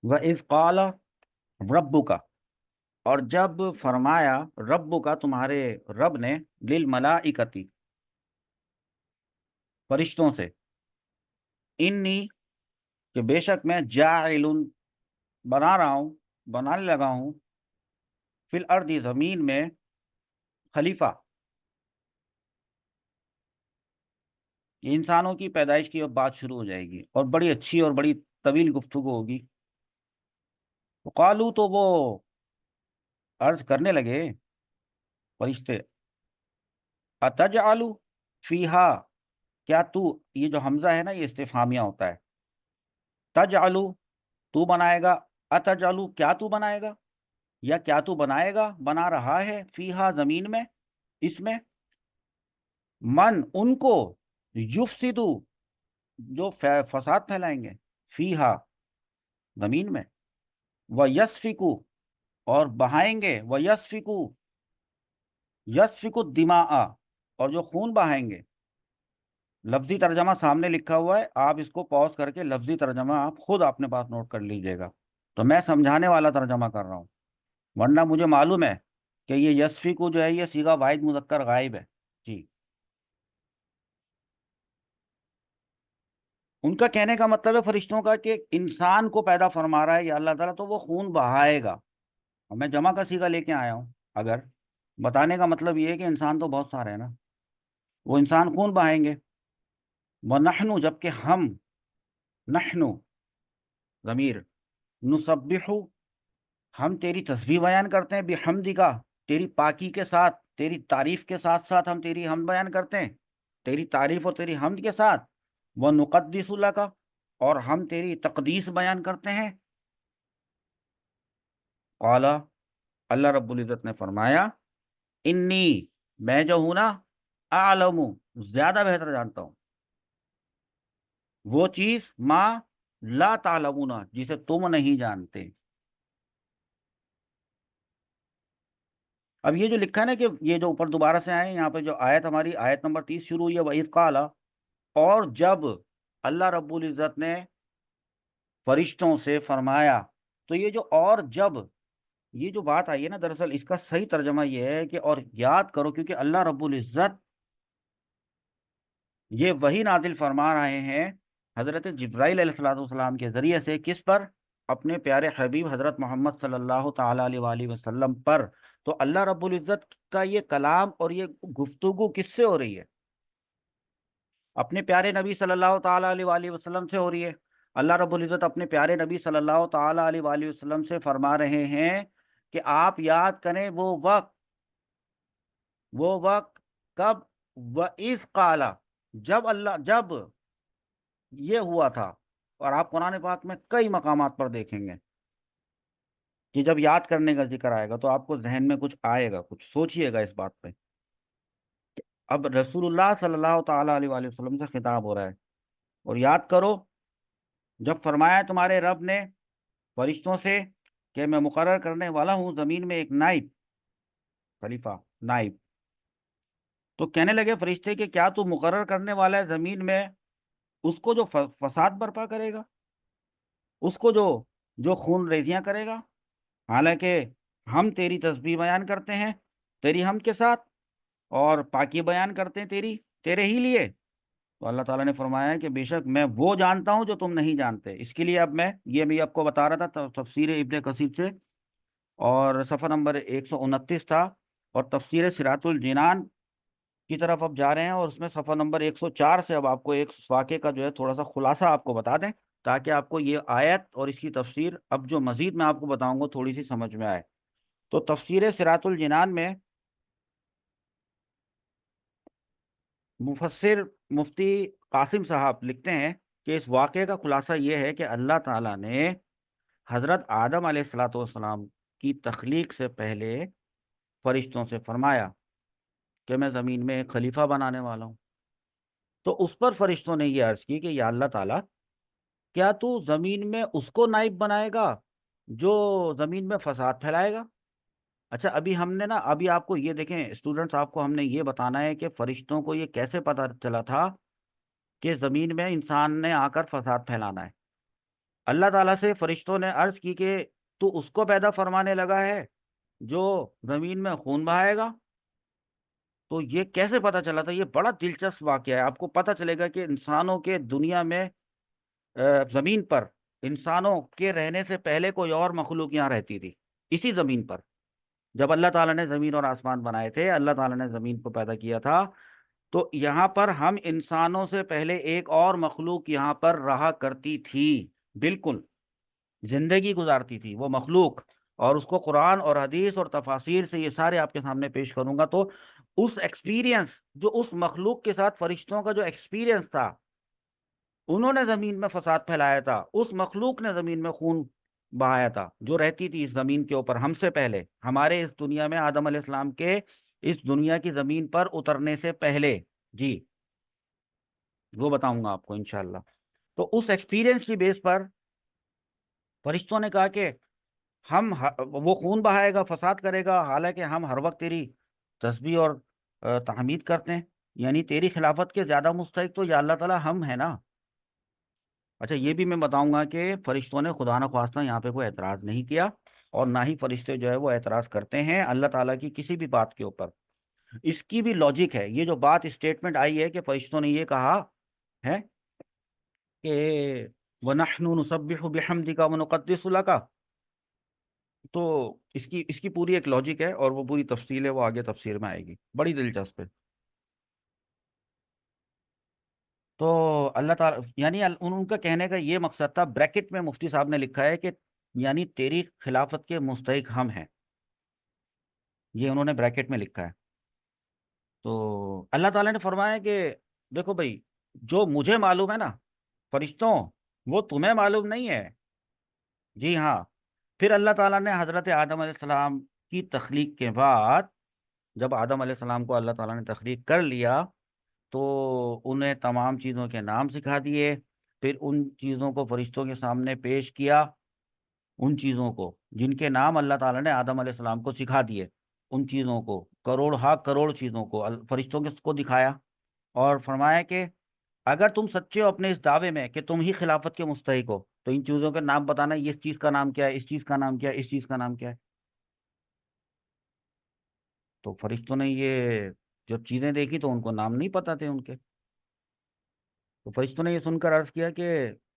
وَإِذْ قَالَ رَبُّكَ، اور جب فرمایا رب کا تمہارے رب نے للملائکتی فرشتوں سے، انی کہ بے شک میں جاعل بنا رہا ہوں، بنانے لگا ہوں، فی الارض زمین میں خلیفہ. یہ انسانوں کی پیدائش کی اب بات شروع ہو جائے گی اور بڑی اچھی اور بڑی طویل گفتگو ہوگی. قالو تو وہ عرض کرنے لگے فرشتے، اتجعل فیہا، کیا تو، یہ جو حمزہ ہے نا یہ استفہامیہ ہوتا ہے. تجعل تو بنائے گا، اتجعل کیا تو بنائے گا، یا کیا تو بنائے گا، بنا رہا ہے، فیہا زمین میں، اس میں، من ان کو، یفسدو جو فساد پھیلائیں گے، فیہا زمین میں، ویسفکو اور بہائیں گے، ویسفکو یسفکو الدماء اور جو خون بہائیں گے. لفظی ترجمہ سامنے لکھا ہوا ہے، آپ اس کو پاز کر کے لفظی ترجمہ آپ خود اپنے پاس نوٹ کر لیجئے گا. تو میں سمجھانے والا ترجمہ کر رہا ہوں، ورنہ مجھے معلوم ہے کہ یہ یسفکو جو ہے یہ صیغہ واحد مذکر غائب ہے. جی، ان کا کہنے کا مطلب ہے فرشتوں کا کہ انسان کو پیدا فرما رہا ہے یا اللہ تعالیٰ تو وہ خون بہائے گا. اور میں جمع کا صیغہ لے کے آیا ہوں. اگر بتانے کا مطلب یہ ہے کہ انسان تو بہت سارے ہیں نا، وہ انسان خون بہائیں گے. وَنَحْنُ جبکہ ہم، نحنو ضمیر، نسبح ہم تیری تسبیح بیان کرتے ہیں، بحمدی کا تیری پاکی کے ساتھ، تیری تعریف کے ساتھ ساتھ ہم تیری حمد بیان کرتے ہیں، تیری تعریف اور تیری حمد کے ساتھ. وَنُقَدِّسُ لَكَ اور ہم تیری تقدیس بیان کرتے ہیں. قال اللہ رب العزت نے فرمایا، انی میں جو ہوں نا، اعلم زیادہ بہتر جانتا ہوں، وہ چیز ما لا تعلمون جسے تم نہیں جانتے. اب یہ جو لکھا ہے نا کہ یہ جو اوپر دوبارہ سے آئے یہاں پہ جو آیت ہماری آیت نمبر 30 شروع ہوئی ہے، وَإِذْ قَالَ، اور جب اللہ رب العزت نے فرشتوں سے فرمایا. تو یہ جو اور جب، یہ جو بات آئی ہے نا، دراصل اس کا صحیح ترجمہ یہ ہے کہ اور یاد کرو، کیونکہ اللہ رب العزت یہ وہی نازل فرما رہے ہیں حضرت جبرائیل علیہ السلام کے ذریعے سے، کس پر؟ اپنے پیارے حبیب حضرت محمد صلی اللہ تعالی علیہ وآلہ وسلم پر. تو اللہ رب العزت کا یہ کلام اور یہ گفتگو کس سے ہو رہی ہے؟ اپنے پیارے نبی صلی اللہ تعالی علیہ وآلہ وسلم سے ہو رہی ہے. اللہ رب العزت اپنے پیارے نبی صلی اللہ تعالی علیہ وآلہ وسلم سے فرما رہے ہیں کہ آپ یاد کریں وہ وقت، وہ وقت کب؟ وَإِذْ قَالَ جب یہ ہوا تھا. اور آپ قرآن پاک میں کئی مقامات پر دیکھیں گے کہ جب یاد کرنے کا ذکر آئے گا تو آپ کو ذہن میں کچھ آئے گا، کچھ سوچئے گا اس بات پہ. اب رسول اللہ صلی اللہ تعالی علیہ وآلہ وسلم سے خطاب ہو رہا ہے، اور یاد کرو جب فرمایا تمہارے رب نے فرشتوں سے کہ میں مقرر کرنے والا ہوں زمین میں ایک نائب، خلیفہ، نائب. تو کہنے لگے فرشتے کہ کیا تو مقرر کرنے والا ہے زمین میں اس کو جو فساد برپا کرے گا، اس کو جو خون ریزیاں کرے گا. حالانکہ ہم تیری تسبیح بیان کرتے ہیں تیری حمد کے ساتھ، اور پاکی بیان کرتے ہیں تیرے ہی لیے. تو اللہ تعالیٰ نے فرمایا ہے کہ بے شک میں وہ جانتا ہوں جو تم نہیں جانتے. اس کے لیے اب میں یہ بھی آپ کو بتا رہا تھا تفسیر ابن کثیر سے، اور صفحہ نمبر 129 تھا، اور تفسیر صراط الجنان کی طرف اب جا رہے ہیں، اور اس میں صفحہ نمبر 104 سے اب آپ کو ایک واقعے کا جو ہے تھوڑا سا خلاصہ آپ کو بتا دیں، تاکہ آپ کو یہ آیت اور اس کی تفسیر اب جو مزید میں آپ کو بتاؤں گا تھوڑی سی سمجھ میں آئے. تو تفسیر صراط الجنان میں مفسر مفتی قاسم صاحب لکھتے ہیں کہ اس واقعے کا خلاصہ یہ ہے کہ اللہ تعالیٰ نے حضرت آدم علیہ السلام کی تخلیق سے پہلے فرشتوں سے فرمایا کہ میں زمین میں ایک خلیفہ بنانے والا ہوں. تو اس پر فرشتوں نے یہ عرض کی کہ یا اللہ تعالیٰ، کیا تو زمین میں اس کو نائب بنائے گا جو زمین میں فساد پھیلائے گا؟ اچھا، ابھی ہم نے نا، ابھی آپ کو یہ دیکھیں اسٹوڈنٹس، آپ کو ہم نے یہ بتانا ہے کہ فرشتوں کو یہ کیسے پتہ چلا تھا کہ زمین میں انسان نے آ کر فساد پھیلانا ہے. اللہ تعالیٰ سے فرشتوں نے عرض کی کہ تو اس کو پیدا فرمانے لگا ہے جو زمین میں خون بہائے گا؟ تو یہ کیسے پتا چلا تھا؟ یہ بڑا دلچسپ واقعہ ہے، آپ کو پتا چلے گا کہ انسانوں کے دنیا میں زمین پر انسانوں کے رہنے سے پہلے کوئی اور مخلوق یہاں رہتی تھی، اسی زمین پر۔ جب اللہ تعالیٰ نے زمین اور آسمان بنائے تھے، اللہ تعالیٰ نے زمین کو پیدا کیا تھا، تو یہاں پر ہم انسانوں سے پہلے ایک اور مخلوق یہاں پر رہا کرتی تھی، بالکل زندگی گزارتی تھی وہ مخلوق، اور اس کو قرآن اور حدیث اور تفاسیر سے یہ سارے آپ کے سامنے پیش کروں گا۔ تو اس ایکسپیرینس جو اس مخلوق کے ساتھ فرشتوں کا جو ایکسپیرینس تھا، انہوں نے زمین میں فساد پھیلایا تھا، اس مخلوق نے زمین میں خون بہایا تھا جو رہتی تھی اس زمین کے اوپر ہم سے پہلے، ہمارے اس دنیا میں آدم علیہ السلام کے اس دنیا کی زمین پر اترنے سے پہلے۔ جی وہ بتاؤں گا آپ کو انشاءاللہ۔ تو اس ایکسپیرینس کی بیس پر فرشتوں نے کہا کہ وہ خون بہائے گا، فساد کرے گا، حالانکہ ہم ہر وقت تیری تسبیح اور تحمید کرتے ہیں، یعنی تیری خلافت کے زیادہ مستحق تو یا اللہ تعالیٰ ہم ہیں نا۔ اچھا یہ بھی میں بتاؤں گا کہ فرشتوں نے خدا نخواستہ یہاں پہ کوئی اعتراض نہیں کیا، اور نہ ہی فرشتے جو ہے وہ اعتراض کرتے ہیں اللہ تعالیٰ کی کسی بھی بات کے اوپر۔ اس کی بھی لاجک ہے، یہ جو بات اسٹیٹمنٹ آئی ہے کہ فرشتوں نے یہ کہا ہے کہ وَنَحْنُ نُسَبِّحُ بِحَمْدِكَ وَنُقَدِّسُ لَكَ، تو اس کی پوری ایک لاجک ہے، اور وہ پوری تفصیل ہے، وہ آگے تفسیر میں آئے گی، بڑی دلچسپ ہے۔ تو اللہ تعالیٰ یعنی ان کا کہنے کا یہ مقصد تھا، بریکٹ میں مفتی صاحب نے لکھا ہے کہ یعنی تیری خلافت کے مستحق ہم ہیں، یہ انہوں نے بریکٹ میں لکھا ہے۔ تو اللہ تعالیٰ نے فرمایا کہ دیکھو بھائی، جو مجھے معلوم ہے نا فرشتوں، وہ تمہیں معلوم نہیں ہے۔ جی ہاں، پھر اللہ تعالیٰ نے حضرت آدم علیہ السلام کی تخلیق کے بعد، جب آدم علیہ السلام کو اللہ تعالیٰ نے تخلیق کر لیا، تو انہیں تمام چیزوں کے نام سکھا دیے، پھر ان چیزوں کو فرشتوں کے سامنے پیش کیا، ان چیزوں کو جن کے نام اللہ تعالیٰ نے آدم علیہ السلام کو سکھا دیے، ان چیزوں کو کروڑ ہا کروڑ چیزوں کو فرشتوں کو دکھایا، اور فرمایا کہ اگر تم سچے ہو اپنے اس دعوے میں کہ تم ہی خلافت کے مستحق ہو، تو ان چیزوں کے نام بتانا، یہ اس چیز کا نام کیا ہے، اس چیز کا نام کیا ہے، اس چیز کا نام کیا ہے۔ تو فرشتوں نے یہ جب چیزیں دیکھی تو ان کو نام نہیں پتا تھے ان کے، تو فرشتوں نے یہ سن کر عرض کیا کہ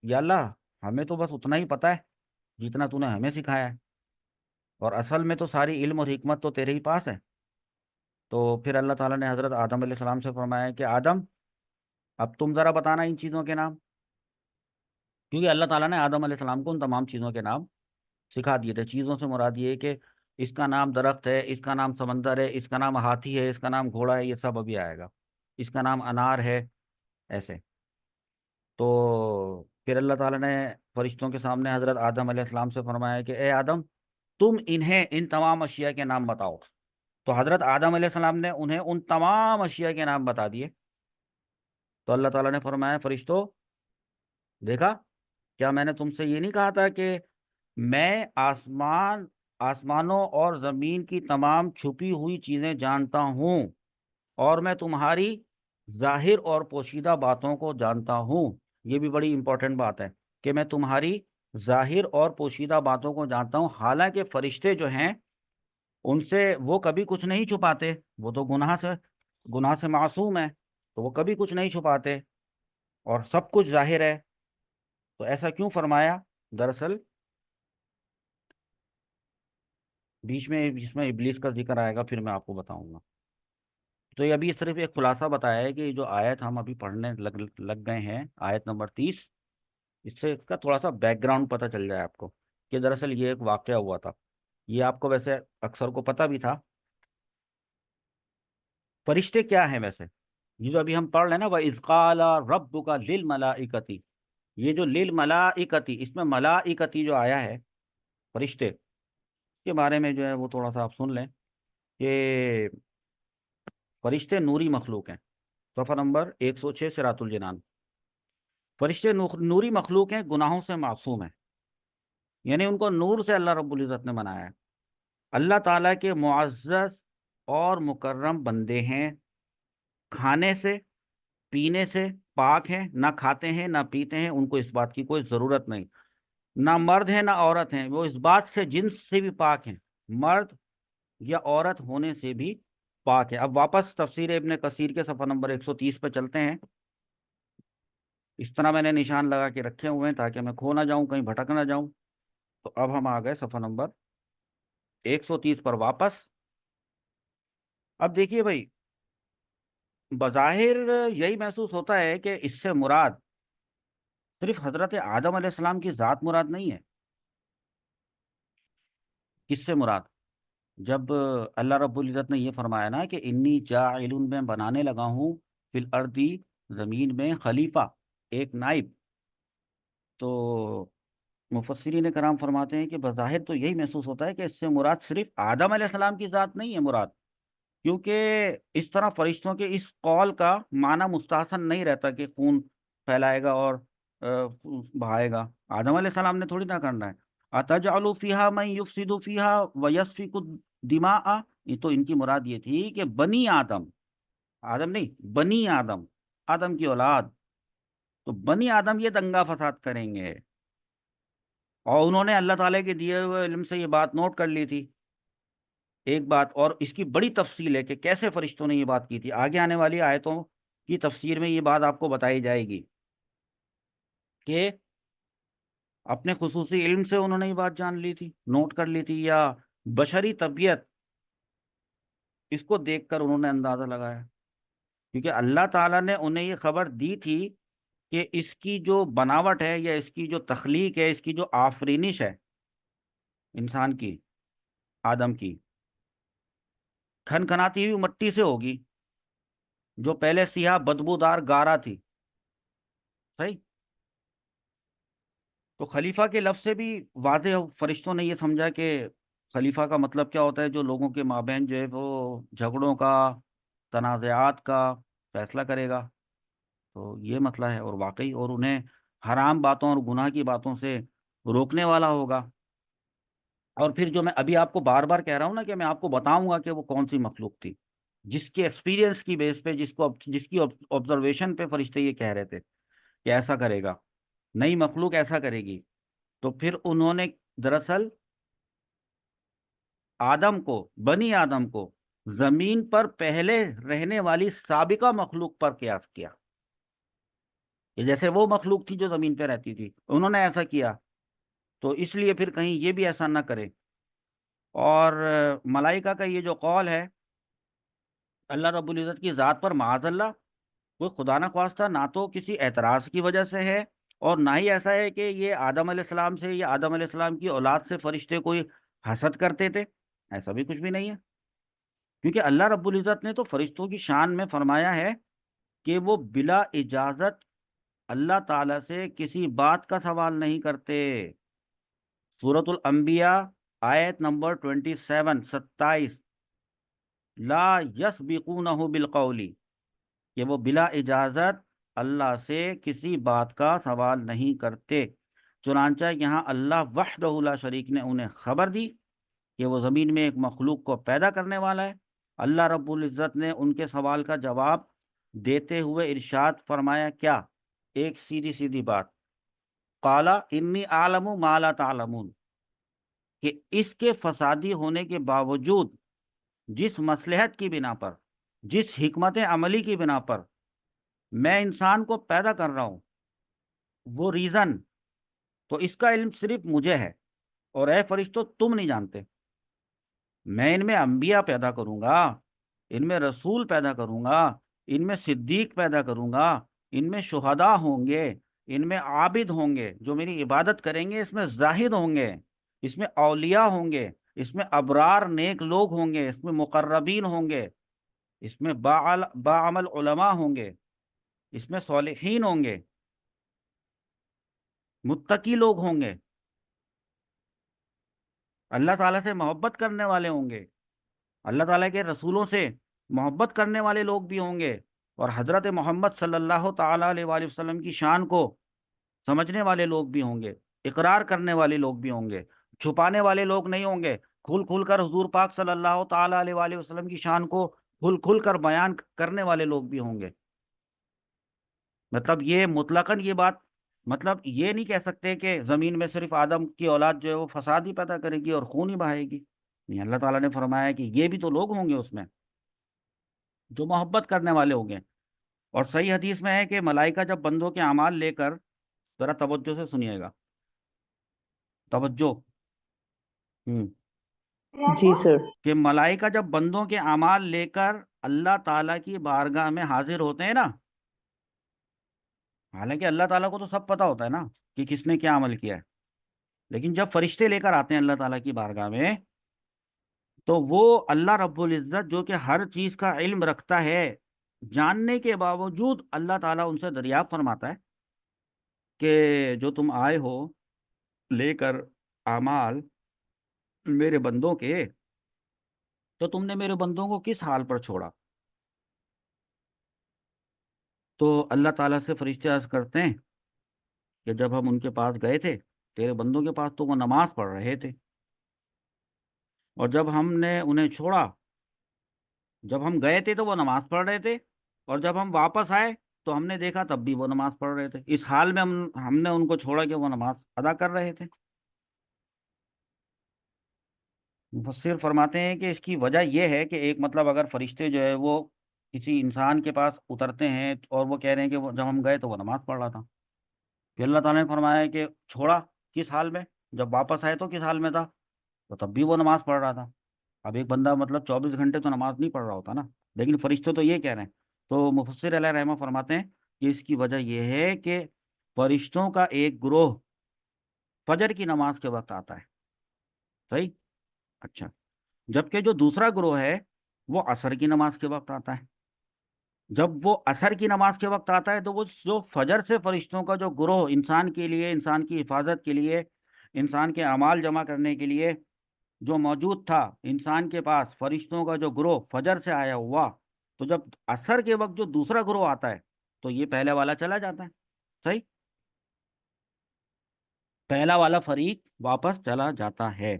یا اللہ، ہمیں تو بس اتنا ہی پتا ہے جتنا تو نے ہمیں سکھایا ہے، اور اصل میں تو ساری علم اور حکمت تو تیرے ہی پاس ہے۔ تو پھر اللہ تعالیٰ نے حضرت آدم علیہ السلام سے فرمایا کہ آدم، اب تم ذرا بتانا ان چیزوں کے نام، کیونکہ اللہ تعالیٰ نے آدم علیہ السلام کو ان تمام چیزوں کے نام سکھا دیے تھے۔ چیزوں سے مراد یہ ہے کہ اس کا نام درخت ہے، اس کا نام سمندر ہے، اس کا نام ہاتھی ہے، اس کا نام گھوڑا ہے، یہ سب ابھی آئے گا، اس کا نام انار ہے، ایسے۔ تو پھر اللہ تعالیٰ نے فرشتوں کے سامنے حضرت آدم علیہ السلام سے فرمایا کہ اے آدم، تم انہیں ان تمام اشیاء کے نام بتاؤ۔ تو حضرت آدم علیہ السلام نے انہیں ان تمام اشیاء کے نام بتا دیے۔ تو اللہ تعالیٰ نے فرمایا فرشتوں، دیکھا، کیا میں نے تم سے یہ نہیں کہا تھا کہ میں آسمانوں اور زمین کی تمام چھپی ہوئی چیزیں جانتا ہوں، اور میں تمہاری ظاہر اور پوشیدہ باتوں کو جانتا ہوں۔ یہ بھی بڑی امپورٹنٹ بات ہے کہ میں تمہاری ظاہر اور پوشیدہ باتوں کو جانتا ہوں، حالانکہ فرشتے جو ہیں ان سے وہ کبھی کچھ نہیں چھپاتے، وہ تو گناہ سے معصوم ہیں، تو وہ کبھی کچھ نہیں چھپاتے، اور سب کچھ ظاہر ہے۔ تو ایسا کیوں فرمایا؟ دراصل بیچ میں جس میں ابلیس کا ذکر آئے گا پھر میں آپ کو بتاؤں گا۔ تو یہ ابھی صرف ایک خلاصہ بتایا ہے کہ جو آیت ہم ابھی پڑھنے لگ گئے ہیں، آیت نمبر 30، اس سے اس کا تھوڑا سا بیک گراؤنڈ پتہ چل جائے آپ کو کہ دراصل یہ ایک واقعہ ہوا تھا۔ یہ آپ کو ویسے اکثر کو پتہ بھی تھا۔ فرشتے کیا ہیں ویسے؟ یہ جو ابھی ہم پڑھ رہے ہیں نا، وَإِذْ قَالَ رَبُّكَ لِلْمَلَائِكَةِ، یہ جو لِلْمَلَائِكَةِ، اس میں ملائکتی جو آیا ہے فرشتے کے بارے میں جو ہے وہ تھوڑا سا آپ سن لیں کہ فرشتے نوری مخلوق ہیں۔ صفحہ نمبر 106 صراط الجنان۔ فرشتے نوری مخلوق ہیں، گناہوں سے معصوم ہیں، یعنی ان کو نور سے اللہ رب العزت نے بنایا ہے۔ اللہ تعالیٰ کے معزز اور مکرم بندے ہیں، کھانے سے پینے سے پاک ہیں، نہ کھاتے ہیں نہ پیتے ہیں، ان کو اس بات کی کوئی ضرورت نہیں۔ نہ مرد ہیں نہ عورت ہیں، وہ اس بات سے جنس سے بھی پاک ہیں، مرد یا عورت ہونے سے بھی پاک ہے۔ اب واپس تفسیر ابن کثیر کے صفحہ نمبر 130 پہ چلتے ہیں۔ اس طرح میں نے نشان لگا کے رکھے ہوئے ہیں تاکہ میں کھو نہ جاؤں، کہیں بھٹک نہ جاؤں۔ تو اب ہم آ گئے صفحہ نمبر 130 پر واپس۔ اب دیکھیے بھائی، بظاہر یہی محسوس ہوتا ہے کہ اس سے مراد صرف حضرت آدم علیہ السلام کی ذات مراد نہیں ہے۔ کس سے مراد؟ جب اللہ رب العزت نے یہ فرمایا نا کہ انی جاعل، میں بنانے لگا ہوں فی الارضی، زمین میں خلیفہ، ایک نائب، تو مفسرین کرام فرماتے ہیں کہ بظاہر تو یہی محسوس ہوتا ہے کہ اس سے مراد صرف آدم علیہ السلام کی ذات نہیں ہے مراد، کیونکہ اس طرح فرشتوں کے اس قول کا معنی مستحسن نہیں رہتا کہ خون پھیلائے گا اور بہائے گا۔ آدم علیہ السلام نے تھوڑی نہ کرنا ہے۔ اتجعل فیہا من یفسد فیہا ویسفک الدماء، یہ تو ان کی مراد یہ تھی کہ بنی آدم، آدم نہیں بنی آدم، آدم کی اولاد، تو بنی آدم یہ دنگا فساد کریں گے، اور انہوں نے اللہ تعالیٰ کے دیے ہوئے علم سے یہ بات نوٹ کر لی تھی۔ ایک بات اور اس کی بڑی تفصیل ہے کہ کیسے فرشتوں نے یہ بات کی تھی، آگے آنے والی آیتوں کی تفسیر میں یہ بات آپ کو بتائی جائے گی کہ اپنے خصوصی علم سے انہوں نے یہ بات جان لی تھی، نوٹ کر لی تھی، یا بشری طبیعت اس کو دیکھ کر انہوں نے اندازہ لگایا، کیونکہ اللہ تعالیٰ نے انہیں یہ خبر دی تھی کہ اس کی جو بناوٹ ہے یا اس کی جو تخلیق ہے، اس کی جو آفرینش ہے انسان کی، آدم کی، کھن کھناتی ہوئی مٹی سے ہوگی جو پہلے سیاہ بدبودار گارا تھی، صحیح؟ تو خلیفہ کے لفظ سے بھی واضح فرشتوں نے یہ سمجھا کہ خلیفہ کا مطلب کیا ہوتا ہے، جو لوگوں کے مابین جو ہے وہ جھگڑوں کا، تنازعات کا فیصلہ کرے گا، تو یہ مسئلہ ہے، اور واقعی اور انہیں حرام باتوں اور گناہ کی باتوں سے روکنے والا ہوگا۔ اور پھر جو میں ابھی آپ کو بار بار کہہ رہا ہوں نا کہ میں آپ کو بتاؤں گا کہ وہ کون سی مخلوق تھی، جس کے ایکسپیرینس کی بیس پہ، جس کی آبزرویشن پہ فرشتے یہ کہہ رہے تھے کہ ایسا کرے گا، نئی مخلوق ایسا کرے گی، تو پھر انہوں نے دراصل آدم کو، بنی آدم کو، زمین پر پہلے رہنے والی سابقہ مخلوق پر قیاس کیا، کہ جیسے وہ مخلوق تھی جو زمین پہ رہتی تھی، انہوں نے ایسا کیا، تو اس لیے پھر کہیں یہ بھی ایسا نہ کرے۔ اور ملائکہ کا یہ جو قول ہے اللہ رب العزت کی ذات پر، معاذ اللہ، کوئی خدا نہ خواستہ نہ تو کسی اعتراض کی وجہ سے ہے، اور نہ ہی ایسا ہے کہ یہ آدم علیہ السلام سے یا آدم علیہ السلام کی اولاد سے فرشتے کوئی حسد کرتے تھے، ایسا بھی کچھ بھی نہیں ہے، کیونکہ اللہ رب العزت نے تو فرشتوں کی شان میں فرمایا ہے کہ وہ بلا اجازت اللہ تعالیٰ سے کسی بات کا سوال نہیں کرتے۔ سورۃ الانبیاء آیت نمبر 27 لا یسبقونہ بالقول، کہ وہ بلا اجازت اللہ سے کسی بات کا سوال نہیں کرتے۔ چنانچہ یہاں اللہ وحدہ لا شریک نے انہیں خبر دی کہ وہ زمین میں ایک مخلوق کو پیدا کرنے والا ہے۔ اللہ رب العزت نے ان کے سوال کا جواب دیتے ہوئے ارشاد فرمایا کیا؟ ایک سیدھی سیدھی بات، قالا انی اعلم ما لا تعلمون، کہ اس کے فسادی ہونے کے باوجود جس مصلحت کی بنا پر، جس حکمت عملی کی بنا پر میں انسان کو پیدا کر رہا ہوں، وہ ریزن تو اس کا علم صرف مجھے ہے، اور اے فرشتوں تم نہیں جانتے۔ میں ان میں انبیاء پیدا کروں گا، ان میں رسول پیدا کروں گا، ان میں صدیق پیدا کروں گا، ان میں شہداء ہوں گے، ان میں عابد ہوں گے جو میری عبادت کریں گے، اس میں زاہد ہوں گے، اس میں اولیاء ہوں گے، اس میں ابرار نیک لوگ ہوں گے، اس میں مقربین ہوں گے، اس میں باعمل علماء ہوں گے، اس میں صالحین ہوں گے، متقی لوگ ہوں گے، اللہ تعالیٰ سے محبت کرنے والے ہوں گے، اللہ تعالیٰ کے رسولوں سے محبت کرنے والے لوگ بھی ہوں گے، اور حضرت محمد صلی اللہ تعالیٰ علیہ وآلہ وسلم کی شان کو سمجھنے والے لوگ بھی ہوں گے، اقرار کرنے والے لوگ بھی ہوں گے، چھپانے والے لوگ نہیں ہوں گے، کھل کھل کر حضور پاک صلی اللہ تعالیٰ علیہ وآلہ وسلم کی شان کو کھل کھل کر بیان کرنے والے لوگ بھی ہوں گے۔ مطلب یہ مطلقاً یہ بات مطلب یہ نہیں کہہ سکتے کہ زمین میں صرف آدم کی اولاد جو ہے وہ فساد ہی پیدا کرے گی اور خون ہی بہائے گی. نہیں، اللہ تعالیٰ نے فرمایا کہ یہ بھی تو لوگ ہوں گے اس میں جو محبت کرنے والے ہوں گے. اور صحیح حدیث میں ہے کہ ملائکہ جب بندوں کے اعمال لے کر، ذرا توجہ سے سنیے گا، توجہ. ہوں جی سر. کہ ملائکہ جب بندوں کے اعمال لے کر اللہ تعالیٰ کی بارگاہ میں حاضر ہوتے ہیں نا، حالانکہ اللہ تعالیٰ کو تو سب پتہ ہوتا ہے نا کہ کس نے کیا عمل کیا ہے، لیکن جب فرشتے لے کر آتے ہیں اللہ تعالیٰ کی بارگاہ میں، تو وہ اللہ رب العزت جو کہ ہر چیز کا علم رکھتا ہے، جاننے کے باوجود اللہ تعالیٰ ان سے دریافت فرماتا ہے کہ جو تم آئے ہو لے کر اعمال میرے بندوں کے، تو تم نے میرے بندوں کو کس حال پر چھوڑا. تو اللہ تعالیٰ سے فرشتے عرض کرتے ہیں کہ جب ہم ان کے پاس گئے تھے تیرے بندوں کے پاس تو وہ نماز پڑھ رہے تھے، اور جب ہم نے انہیں چھوڑا، جب ہم گئے تھے تو وہ نماز پڑھ رہے تھے، اور جب ہم واپس آئے تو ہم نے دیکھا تب بھی وہ نماز پڑھ رہے تھے. اس حال میں ہم نے ان کو چھوڑا کہ وہ نماز ادا کر رہے تھے. مفسر فرماتے ہیں کہ اس کی وجہ یہ ہے کہ ایک مطلب اگر فرشتے جو ہے وہ کسی انسان کے پاس اترتے ہیں اور وہ کہہ رہے ہیں کہ جب ہم گئے تو وہ نماز پڑھ رہا تھا، پھر اللہ تعالیٰ نے فرمایا کہ چھوڑا کس حال میں، جب واپس آئے تو کس حال میں تھا، تو تب بھی وہ نماز پڑھ رہا تھا. اب ایک بندہ مطلب 24 گھنٹے تو نماز نہیں پڑھ رہا ہوتا نا، لیکن فرشتے تو یہ کہہ رہے ہیں. تو مفسر علیہ رحمہ فرماتے ہیں کہ اس کی وجہ یہ ہے کہ فرشتوں کا ایک گروہ فجر کی نماز کے وقت آتا ہے. صحیح. اچھا. جبکہ جو دوسرا گروہ ہے وہ عصر کی نماز کے وقت آتا ہے. جب وہ عصر کی نماز کے وقت آتا ہے تو وہ جو فجر سے فرشتوں کا جو گروہ انسان کے لیے، انسان کی حفاظت کے لیے، انسان کے اعمال جمع کرنے کے لیے جو موجود تھا، انسان کے پاس فرشتوں کا جو گروہ فجر سے آیا ہوا، تو جب عصر کے وقت جو دوسرا گروہ آتا ہے تو یہ پہلے والا چلا جاتا ہے. صحیح. پہلا والا فریق واپس چلا جاتا ہے،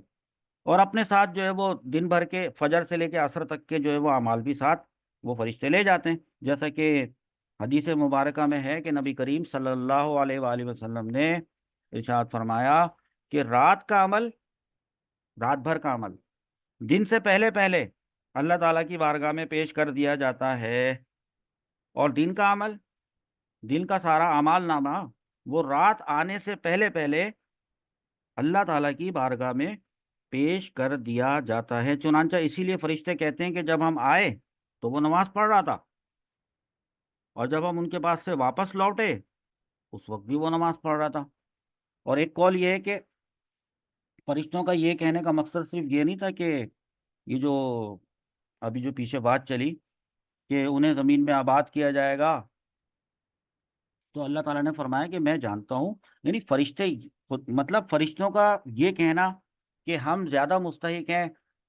اور اپنے ساتھ جو ہے وہ دن بھر کے فجر سے لے کے عصر تک کے جو ہے وہ اعمال بھی ساتھ وہ فرشتے لے جاتے ہیں. جیسا کہ حدیث مبارکہ میں ہے کہ نبی کریم صلی اللہ علیہ وآلہ وسلم نے ارشاد فرمایا کہ رات کا عمل، رات بھر کا عمل دن سے پہلے پہلے اللہ تعالیٰ کی بارگاہ میں پیش کر دیا جاتا ہے، اور دن کا عمل، دن کا سارا اعمال نامہ وہ رات آنے سے پہلے پہلے اللہ تعالیٰ کی بارگاہ میں پیش کر دیا جاتا ہے. چنانچہ اسی لیے فرشتے کہتے ہیں کہ جب ہم آئے تو وہ نماز پڑھ رہا تھا، اور جب ہم ان کے پاس سے واپس لوٹے اس وقت بھی وہ نماز پڑھ رہا تھا. اور ایک قول یہ ہے کہ فرشتوں کا یہ کہنے کا مقصد صرف یہ نہیں تھا کہ یہ جو ابھی جو پیچھے بات چلی کہ انہیں زمین میں آباد کیا جائے گا، تو اللہ تعالیٰ نے فرمایا کہ میں جانتا ہوں، یعنی فرشتے مطلب فرشتوں کا یہ کہنا کہ ہم زیادہ مستحق ہیں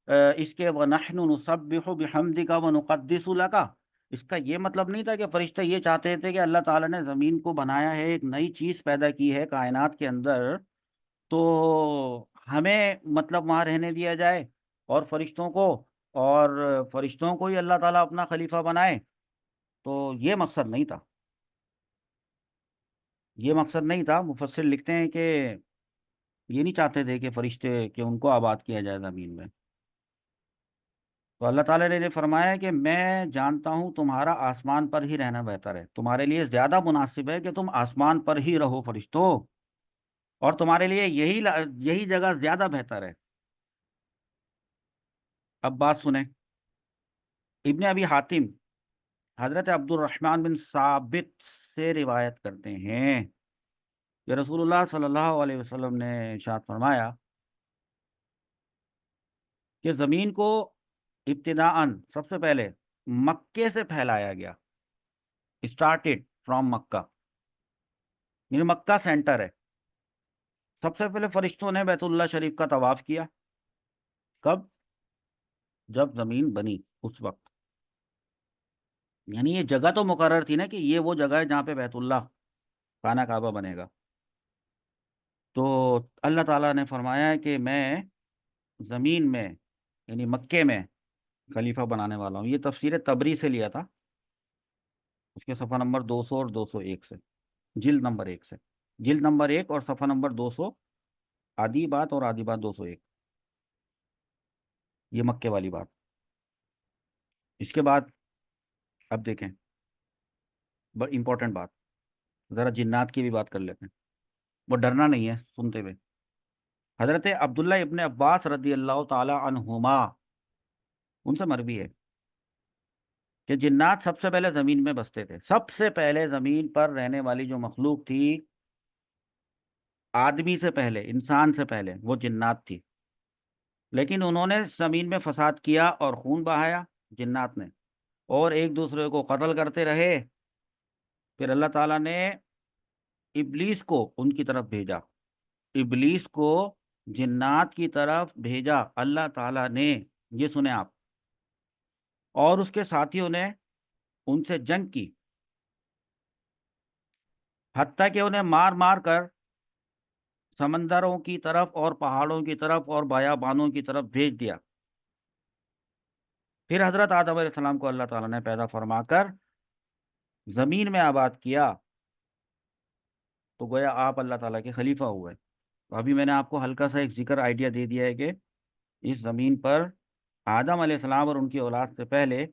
اس کے وَنَحْنُ نُسَبِّحُ بِحَمْدِكَ وَنُقَدِّسُ لَكَ، اس کا یہ مطلب نہیں تھا کہ فرشتے یہ چاہتے تھے کہ اللہ تعالیٰ نے زمین کو بنایا ہے، ایک نئی چیز پیدا کی ہے کائنات کے اندر، تو ہمیں مطلب وہاں رہنے دیا جائے اور فرشتوں کو، اور فرشتوں کو ہی اللہ تعالیٰ اپنا خلیفہ بنائے. تو یہ مقصد نہیں تھا، یہ مقصد نہیں تھا. مفسر لکھتے ہیں کہ یہ نہیں چاہتے تھے کہ فرشتے کہ ان کو آباد کیا جائے زمین میں. تو اللہ تعالیٰ نے فرمایا کہ میں جانتا ہوں تمہارا آسمان پر ہی رہنا بہتر ہے، تمہارے لیے زیادہ مناسب ہے کہ تم آسمان پر ہی رہو فرشتوں، اور تمہارے لیے یہی جگہ زیادہ بہتر ہے. اب بات سنیں. ابن ابی حاتم حضرت عبد الرحمن بن ثابت سے روایت کرتے ہیں کہ رسول اللہ صلی اللہ علیہ وسلم نے ارشاد فرمایا کہ زمین کو ابتداءً سب سے پہلے مکے سے پھیلایا گیا، اسٹارٹیڈ فرام مکہ، یعنی مکہ سینٹر ہے. سب سے پہلے فرشتوں نے بیت اللہ شریف کا طواف کیا. کب؟ جب زمین بنی اس وقت. یعنی یہ جگہ تو مقرر تھی نا کہ یہ وہ جگہ ہے جہاں پہ بیت اللہ خانہ کعبہ بنے گا. تو اللہ تعالیٰ نے فرمایا کہ میں زمین میں یعنی مکے میں خلیفہ بنانے والا ہوں. یہ تفسیر تبری سے لیا تھا، اس کے صفحہ نمبر 200 اور 201 سے، جلد نمبر 1 سے. جلد نمبر 1 اور صفحہ نمبر 200، آدھی بات اور آدھی بات 201، یہ مکے والی بات۔ اس کے بعد اب دیکھیں بڑی امپورٹنٹ بات، ذرا جنات کی بھی بات کر لیتے ہیں، وہ ڈرنا نہیں ہے سنتے ہوئے۔ حضرت عبداللہ ابن عباس رضی اللہ تعالی عنہما، ان سے مروی ہے کہ جنات سب سے پہلے زمین میں بستے تھے۔ سب سے پہلے زمین پر رہنے والی جو مخلوق تھی آدمی سے پہلے، انسان سے پہلے، وہ جنات تھی۔ لیکن انہوں نے زمین میں فساد کیا اور خون بہایا جنات نے، اور ایک دوسرے کو قتل کرتے رہے۔ پھر اللہ تعالیٰ نے ابلیس کو ان کی طرف بھیجا، ابلیس کو جنات کی طرف بھیجا اللہ تعالیٰ نے، یہ سنیں آپ، اور اس کے ساتھیوں نے ان سے جنگ کی، حتیٰ کہ انہیں مار مار کر سمندروں کی طرف اور پہاڑوں کی طرف اور بیابانوں کی طرف بھیج دیا۔ پھر حضرت آدم علیہ السلام کو اللہ تعالیٰ نے پیدا فرما کر زمین میں آباد کیا، تو گویا آپ اللہ تعالیٰ کے خلیفہ ہوئے۔ تو ابھی میں نے آپ کو ہلکا سا ایک ذکر آئیڈیا دے دیا ہے کہ اس زمین پر آدم علیہ السلام اور ان کی اولاد سے پہلے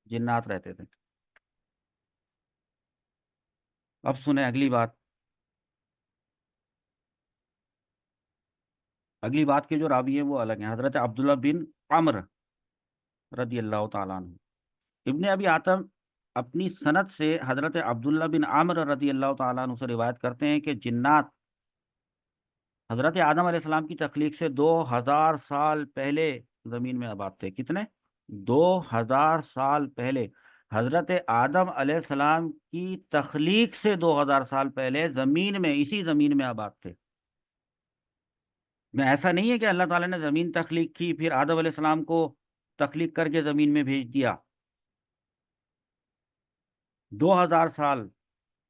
جنات رہتے تھے۔ اب سنیں اگلی بات، اگلی بات کے جو راوی ہیں وہ الگ ہیں، حضرت عبداللہ بن عمر رضی اللہ تعالیٰ عنہ۔ ابن ابی عاصم اپنی سند سے حضرت عبداللہ بن عمر رضی اللہ تعالیٰ عنہ سے روایت کرتے ہیں کہ جنات حضرت آدم علیہ السلام کی تخلیق سے 2000 سال پہلے زمین میں آباد تھے۔ کتنے؟ 2000 سال پہلے، حضرت آدم علیہ السلام کی تخلیق سے 2000 سال پہلے زمین میں، اسی زمین میں آباد تھے۔ میں ایسا نہیں ہے کہ اللہ تعالیٰ نے زمین تخلیق کی پھر آدم علیہ السلام کو تخلیق کر کے زمین میں بھیج دیا۔ 2000 سال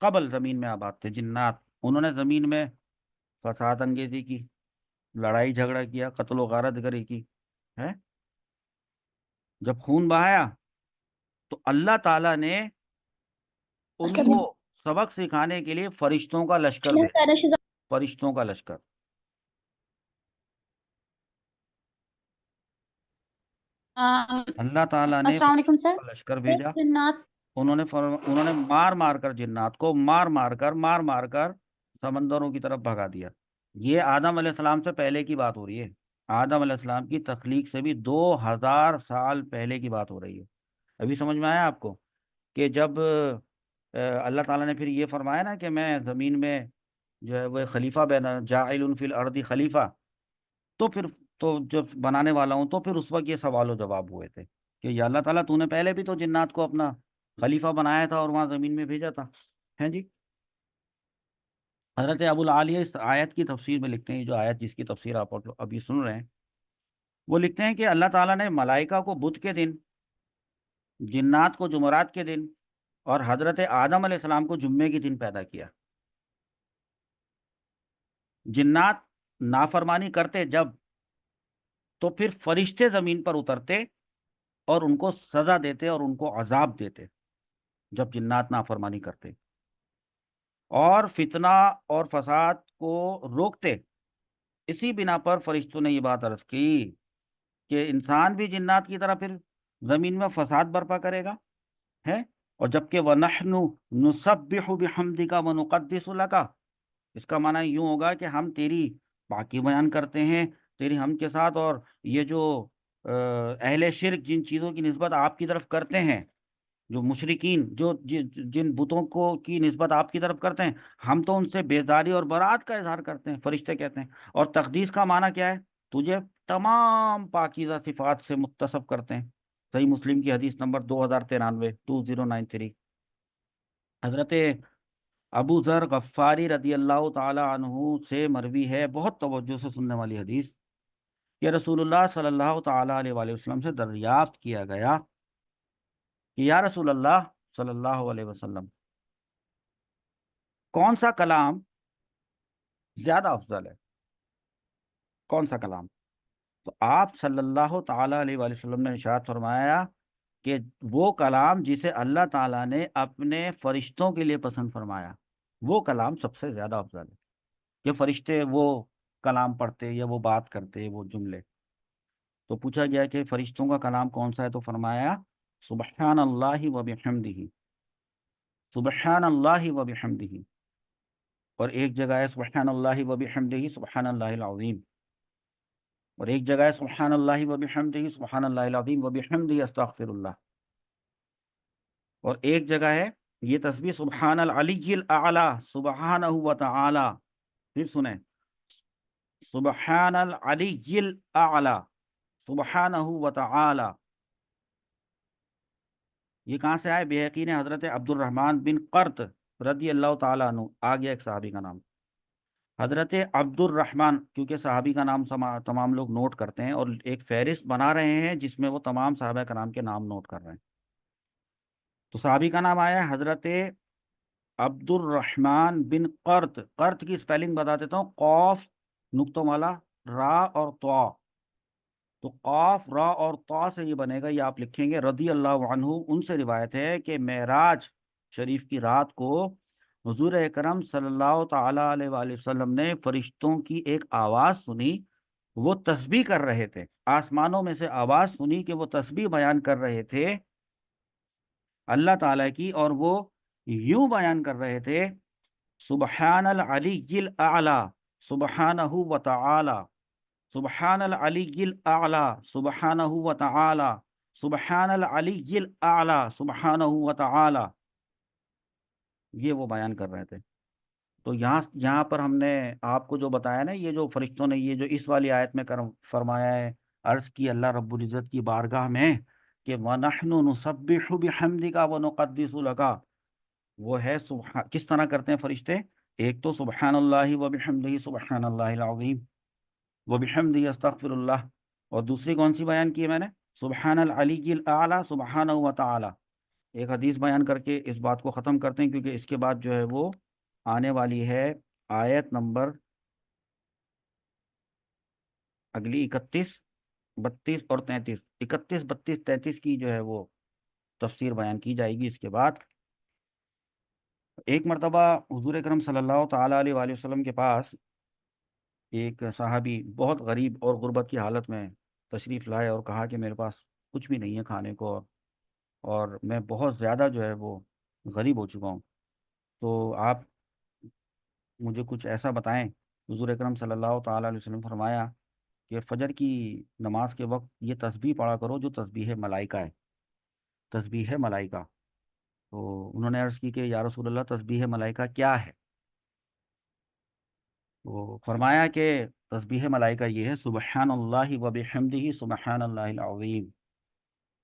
قبل زمین میں آباد تھے جنات، انہوں نے زمین میں فساد انگیزی کی، لڑائی جھگڑا کیا، قتل و غارت گری کی ہے۔ جب خون بہایا تو اللہ تعالیٰ نے ان کو سبق سکھانے کے لیے فرشتوں کا لشکر بھیجا، فرشتوں کا لشکر۔ اللہ تعالیٰ نے السلام علیکم سر۔ فرشتوں کا لشکر بھیجا، جنات انہوں نے مار مار کر جنات کو مار مار کر سمندروں کی طرف بھگا دیا۔ یہ آدم علیہ السلام سے پہلے کی بات ہو رہی ہے، آدم علیہ السلام کی تخلیق سے بھی 2000 سال پہلے کی بات ہو رہی ہے۔ ابھی سمجھ میں آیا آپ کو کہ جب اللہ تعالیٰ نے پھر یہ فرمایا نا کہ میں زمین میں جو ہے وہ خلیفہ بنا، جاعل فی الارض خلیفہ، تو پھر تو جب بنانے والا ہوں، تو پھر اس وقت یہ سوال و جواب ہوئے تھے کہ یا اللہ تعالیٰ تو نے پہلے بھی تو جنات کو اپنا خلیفہ بنایا تھا اور وہاں زمین میں بھیجا تھا، ہیں جی۔ حضرت ابو العالیہ اس آیت کی تفسیر میں لکھتے ہیں، جو آیت جس کی تفسیر آپ ابھی سن رہے ہیں، وہ لکھتے ہیں کہ اللہ تعالیٰ نے ملائکہ کو بدھ کے دن، جنات کو جمعرات کے دن، اور حضرت آدم علیہ السلام کو جمعے کے دن پیدا کیا۔ جنات نافرمانی کرتے جب، تو پھر فرشتے زمین پر اترتے اور ان کو سزا دیتے اور ان کو عذاب دیتے جب جنات نافرمانی کرتے، اور فتنہ اور فساد کو روکتے۔ اسی بنا پر فرشتوں نے یہ بات عرض کی کہ انسان بھی جنات کی طرح پھر زمین میں فساد برپا کرے گا ہے، اور جبکہ وَنَحْنُ نُسَبِّحُ بِحَمْدِكَ وَنُقَدِّسُ لَكَ، اس کا معنی یوں ہوگا کہ ہم تیری پاکی بیان کرتے ہیں تیری حمد کے ساتھ، اور یہ جو اہل شرک جن چیزوں کی نسبت آپ کی طرف کرتے ہیں، جو مشرکین جو جن بتوں کو کی نسبت آپ کی طرف کرتے ہیں، ہم تو ان سے بیزاری اور برات کا اظہار کرتے ہیں، فرشتے کہتے ہیں۔ اور تقدیس کا معنی کیا ہے؟ تجھے تمام پاکیزہ صفات سے متصف کرتے ہیں۔ صحیح مسلم کی حدیث نمبر 2093 حضرت ابو ذر غفاری رضی اللہ تعالی عنہ سے مروی ہے، بہت توجہ سے سننے والی حدیث، کہ رسول اللہ صلی اللہ تعالی علیہ وآلہ وسلم سے دریافت کیا گیا کہ یا رسول اللہ صلی اللہ علیہ وسلم، کون سا کلام زیادہ افضل ہے؟ کون سا کلام؟ تو آپ صلی اللہ تعالی علیہ وآلہ وسلم نے ارشاد فرمایا کہ وہ کلام جسے اللہ تعالیٰ نے اپنے فرشتوں کے لیے پسند فرمایا، وہ کلام سب سے زیادہ افضل ہے کہ فرشتے وہ کلام پڑھتے یا وہ بات کرتے وہ جملے. تو پوچھا گیا کہ فرشتوں کا کلام کون سا ہے، تو فرمایا سبحان اللہ و بحمدہ، سبحان اللہ و بحمدہ. اور ایک جگہ ہے سبحان اللہ و بحمدہ سبحان اللہ العظیم، اور ایک جگہ ہے سبحان اللہ و بحمدہ سبحان اللہ العظیم و بحمدہ استغفر اللہ. اور ایک جگہ ہے یہ تسبیح سبحان العلی الاعلی سبحانہ و تعالی. پھر سنیں سبحان العلی الاعلی سبحانہ و تعالی. یہ کہاں سے آئے؟ بیہقی نے حضرت عبد الرحمن بن قرط رضی اللہ تعالیٰ عنہ، آ گیا ایک صحابی کا نام حضرت عبد الرحمن، کیونکہ صحابی کا نام تمام لوگ نوٹ کرتے ہیں اور ایک فہرست بنا رہے ہیں جس میں وہ تمام صحابہ کرام کے نام نوٹ کر رہے ہیں. تو صحابی کا نام آیا ہے حضرت عبد الرحمن بن قرط. قرط کی اسپیلنگ بتا دیتا ہوں، قاف نقطوں والا را اور طا. تو قاف را اور طا سے یہ بنے گا، یہ آپ لکھیں گے رضی اللہ عنہ. ان سے روایت ہے کہ معراج شریف کی رات کو حضور اکرم صلی اللہ تعالی علیہ وآلہ وسلم نے فرشتوں کی ایک آواز سنی، وہ تسبیح کر رہے تھے. آسمانوں میں سے آواز سنی کہ وہ تسبیح بیان کر رہے تھے اللہ تعالیٰ کی، اور وہ یوں بیان کر رہے تھے سبحان العلی الاعلی سبحانہ و تعالی، سبحان العلی الاعلی سبحانہ و تعالی، سبحان العلی الاعلی سبحانہ و تعالی. یہ وہ بیان کر رہے تھے. تو یہاں پر ہم نے آپ کو جو بتایا نا، یہ جو فرشتوں نے یہ جو اس والی آیت میں فرمایا ہے، عرض کی اللہ رب العزت کی بارگاہ میں کہ وَنَحْنُ نُسَبِّحُ بِحَمْدِكَ وَنُقَدِّسُ لَكَ. وہ ہے کس طرح کرتے ہیں فرشتے؟ ایک تو سبحان اللہ و بحمدہ سبحان اللہ العظیم و بحمدہ استغفر اللہ، اور دوسری کون سی بیان کی ہے میں نے؟ سبحان العلی الاعلی سبحانہ و تعالی. ایک حدیث بیان کر کے اس بات کو ختم کرتے ہیں، کیونکہ اس کے بعد جو ہے وہ آنے والی ہے آیت نمبر اگلی 31 32 اور 33. 31 32 33 کی جو ہے وہ تفسیر بیان کی جائے گی. اس کے بعد ایک مرتبہ حضور اکرم صلی اللہ تعالیٰ علیہ وآلہ وسلم کے پاس ایک صحابی بہت غریب اور غربت کی حالت میں تشریف لائے اور کہا کہ میرے پاس کچھ بھی نہیں ہے کھانے کو، اور میں بہت زیادہ جو ہے وہ غریب ہو چکا ہوں، تو آپ مجھے کچھ ایسا بتائیں. حضور اکرم صلی اللہ تعالیٰ علیہ وسلم فرمایا کہ فجر کی نماز کے وقت یہ تسبیح پڑھا کرو جو تسبیح ملائکہ ہے، تسبیح ملائکہ. تو انہوں نے عرض کی کہ یا رسول اللہ تسبیح ملائکہ کیا ہے؟ تو فرمایا کہ تسبیح ملائکہ یہ ہے سبحان اللہ و بحمدہ سبحان اللہ العظیم.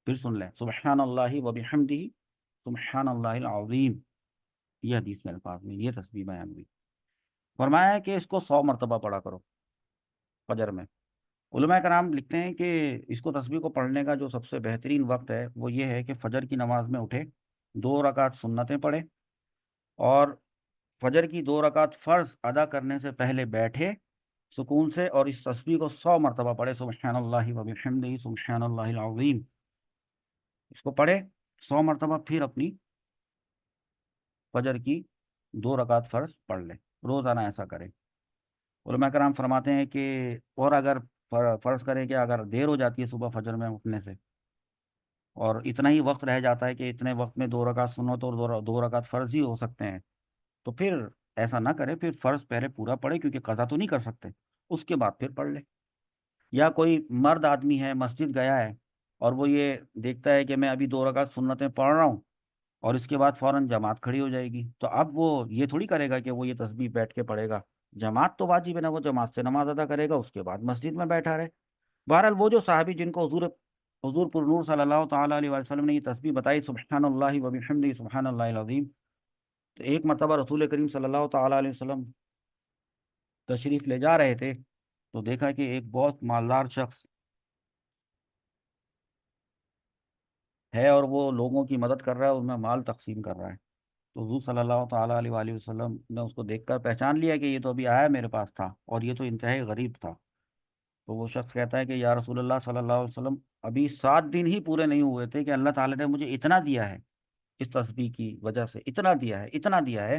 پھر سن لیں سبحان اللہ و بحمدہ سبحان اللہ العظیم. یہ حدیث میں الفاظ میں یہ تسبیح بیان ہوئی. فرمایا کہ اس کو 100 مرتبہ پڑھا کرو فجر میں. علماء کرام لکھتے ہیں کہ اس کو تسبیح کو پڑھنے کا جو سب سے بہترین وقت ہے وہ یہ ہے کہ فجر کی نماز میں اٹھے، 2 رکعت سنتیں پڑھے، اور فجر کی 2 رکعت فرض ادا کرنے سے پہلے بیٹھے سکون سے اور اس تسبیح کو 100 مرتبہ پڑھے سبحان اللہ و بحمدہ سبحان اللہ العظیم. اس کو پڑھے 100 مرتبہ، پھر اپنی فجر کی 2 رکعت فرض پڑھ لے. روزانہ ایسا کرے. علماء کرام فرماتے ہیں کہ اور اگر فرض کرے کہ اگر دیر ہو جاتی ہے صبح فجر میں اٹھنے سے اور اتنا ہی وقت رہ جاتا ہے کہ اتنے وقت میں 2 رکعت سنت اور 2 رکعت فرض ہی ہو سکتے ہیں، تو پھر ایسا نہ کرے، پھر فرض پہلے پورا پڑھے، کیونکہ قضا تو نہیں کر سکتے، اس کے بعد پھر پڑھ لے. یا کوئی مرد آدمی ہے مسجد گیا ہے اور وہ یہ دیکھتا ہے کہ میں ابھی 2 رکعت سنتیں پڑھ رہا ہوں اور اس کے بعد فوراً جماعت کھڑی ہو جائے گی، تو اب وہ یہ تھوڑی کرے گا کہ وہ یہ تسبیح بیٹھ کے پڑھے گا. جماعت تو واجب ہے نا، وہ جماعت سے نماز ادا کرے گا، اس کے بعد مسجد میں بیٹھا رہے. بہرحال وہ جو صحابی جن کو حضور پر نور صلی اللہ تعالیٰ علیہ وسلم نے یہ تسبیح بتائی سبحان اللہ و بحمدہ سبحان اللہ العظیم، تو ایک مرتبہ رسول کریم صلی اللہ تعالیٰ علیہ وسلم تشریف لے جا رہے تھے تو دیکھا کہ ایک بہت مالدار شخص ہے اور وہ لوگوں کی مدد کر رہا ہے، ان میں مال تقسیم کر رہا ہے. تو حضور صلی اللہ تعالیٰ علیہ وآلہ وسلم نے اس کو دیکھ کر پہچان لیا کہ یہ تو ابھی آیا میرے پاس تھا اور یہ تو انتہائی غریب تھا. تو وہ شخص کہتا ہے کہ یا رسول اللہ صلی اللہ علیہ وسلم ابھی 7 دن ہی پورے نہیں ہوئے تھے کہ اللہ تعالیٰ نے مجھے اتنا دیا ہے، اس تسبیح کی وجہ سے اتنا دیا ہے، اتنا دیا ہے